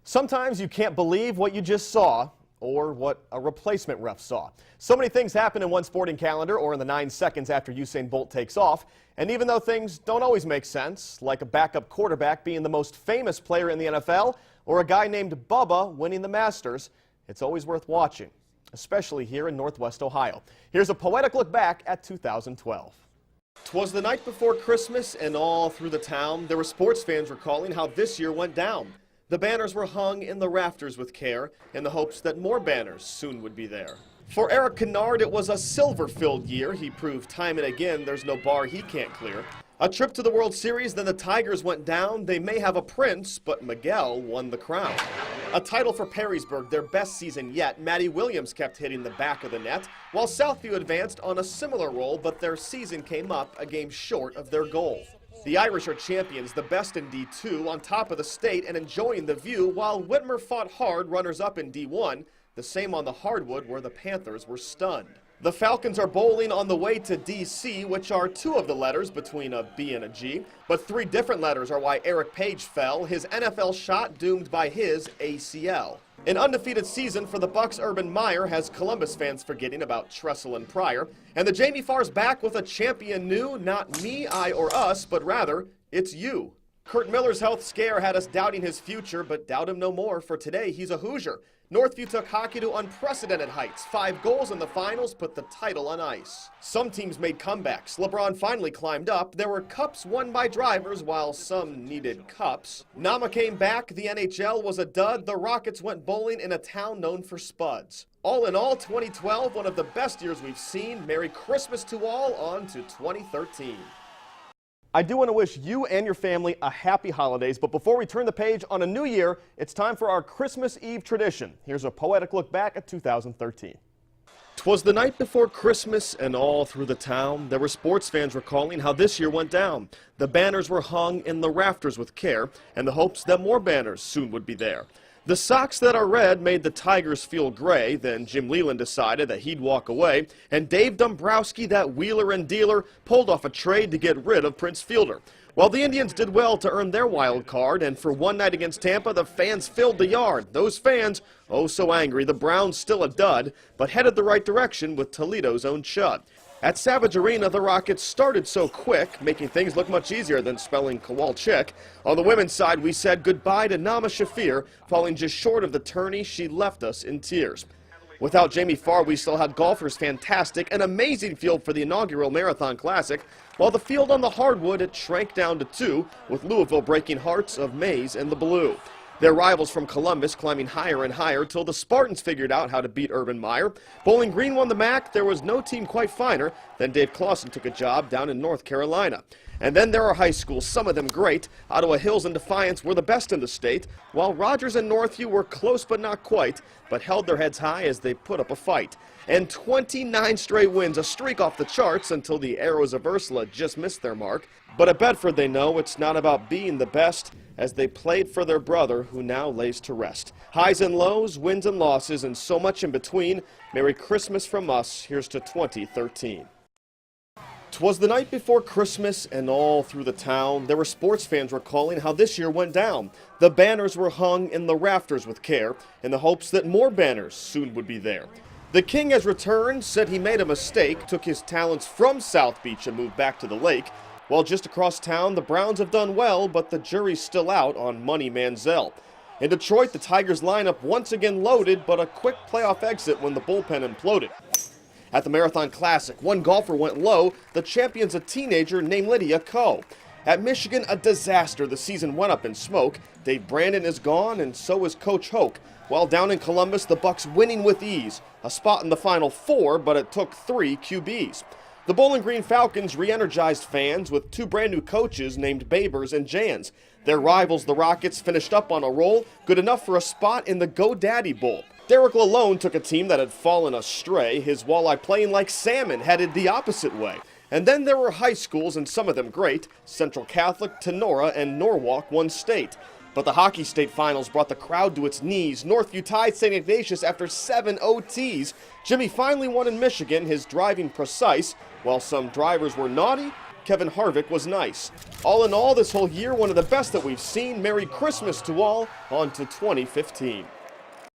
Sometimes you can't believe what you just saw or what a replacement ref saw. So many things happen in one sporting calendar or in the 9 seconds after Usain Bolt takes off. And even though things don't always make sense, like a backup quarterback being the most famous player in the NFL or a guy named Bubba winning the Masters, it's always worth watching, especially here in Northwest Ohio. Here's a poetic look back at 2012. 'Twas the night before Christmas, and all through the town there were sports fans recalling how this year went down. The banners were hung in the rafters with care in the hopes that more banners soon would be there. For Eric Kennard, it was a silver-filled year. He proved time and again there's no bar he can't clear. A trip to the World Series, then the Tigers went down. They may have a prince, but Miguel won the crown. A title for Perrysburg, their best season yet. Matty Williams kept hitting the back of the net, while Southview advanced on a similar role, but their season came up a game short of their goal. The Irish are champions, the best in D2, on top of the state and enjoying the view, while Whitmer fought hard, runners-up in D1, the same on the hardwood where the Panthers were stunned. The Falcons are bowling on the way to DC, which are 2 of the letters between a B and a G, but 3 different letters are why Eric Page fell, his NFL shot doomed by his ACL. An undefeated season for the Bucs' Urban Meyer has Columbus fans forgetting about Tressel and Pryor, and the Jamie Farr's back with a champion new, not me, I, or us, but rather, it's you. Kurt Miller's health scare had us doubting his future, but doubt him no more, for today he's a Hoosier. Northview took hockey to unprecedented heights. 5 goals in the finals put the title on ice. Some teams made comebacks. LeBron finally climbed up. There were cups won by drivers, while some needed cups. Nama came back. The NHL was a dud. The Rockets went bowling in a town known for spuds. All in all, 2012, one of the best years we've seen. Merry Christmas to all, on to 2013. I do want to wish you and your family a happy holidays, but before we turn the page on a new year, it's time for our Christmas Eve tradition. Here's a poetic look back at 2013. 'Twas the night before Christmas, and all through the town there were sports fans recalling how this year went down. The banners were hung in the rafters with care, and the hopes that more banners soon would be there. The socks that are red made the Tigers feel gray. Then Jim Leland decided that he'd walk away, and Dave Dombrowski, that wheeler and dealer, pulled off a trade to get rid of Prince Fielder. While the Indians did well to earn their wild card, and for one night against Tampa, the fans filled the yard. Those fans, oh so angry. The Browns still a dud, but headed the right direction with Toledo's own Chud. At Savage Arena, the Rockets started so quick, making things look much easier than spelling Kowalczyk. On the women's side, we said goodbye to Nama Shafir, falling just short of the tourney. She left us in tears. Without Jamie Farr, we still had golfers fantastic, an amazing field for the inaugural Marathon Classic, while the field on the hardwood, it shrank down to 2, with Louisville breaking hearts of Mays and the Blue. Their rivals from Columbus climbing higher and higher till the Spartans figured out how to beat Urban Meyer. Bowling Green won the MAC. There was no team quite finer. Then Dave Clausen took a job down in North Carolina. And then there are high schools, some of them great. Ottawa Hills and Defiance were the best in the state, while Rogers and Northview were close but not quite, but held their heads high as they put up a fight. And 29 straight wins, a streak off the charts until the Arrows of Ursula just missed their mark. But at Bedford they know it's not about being the best, as they played for their brother who now lays to rest. Highs and lows, wins and losses, and so much in between. Merry Christmas from us. Here's to 2013. 'Twas the night before Christmas, and all through the town there were sports fans recalling how this year went down. The banners were hung in the rafters with care, in the hopes that more banners soon would be there. The King has returned, said he made a mistake, took his talents from South Beach and moved back to the lake. While just across town, the Browns have done well, but the jury's still out on Money Manziel. In Detroit, the Tigers lineup once again loaded, but a quick playoff exit when the bullpen imploded. At the Marathon Classic, one golfer went low, the champion's a teenager named Lydia Ko. At Michigan, a disaster. The season went up in smoke. Dave Brandon is gone, and so is Coach Hoke. While down in Columbus, the Bucs winning with ease. A spot in the Final Four, but it took 3 QBs. The Bowling Green Falcons re-energized fans with 2 brand new coaches named Babers and Jans. Their rivals, the Rockets, finished up on a roll, good enough for a spot in the GoDaddy Bowl. Derek Lalone took a team that had fallen astray. His walleye playing like salmon headed the opposite way. And then there were high schools, and some of them great. Central Catholic, Tenora, and Norwalk won state. But the hockey state finals brought the crowd to its knees. Northview tied St. Ignatius after 7 OTs. Jimmy finally won in Michigan, his driving precise. While some drivers were naughty, Kevin Harvick was nice. All in all, this whole year, one of the best that we've seen. Merry Christmas to all. On to 2015.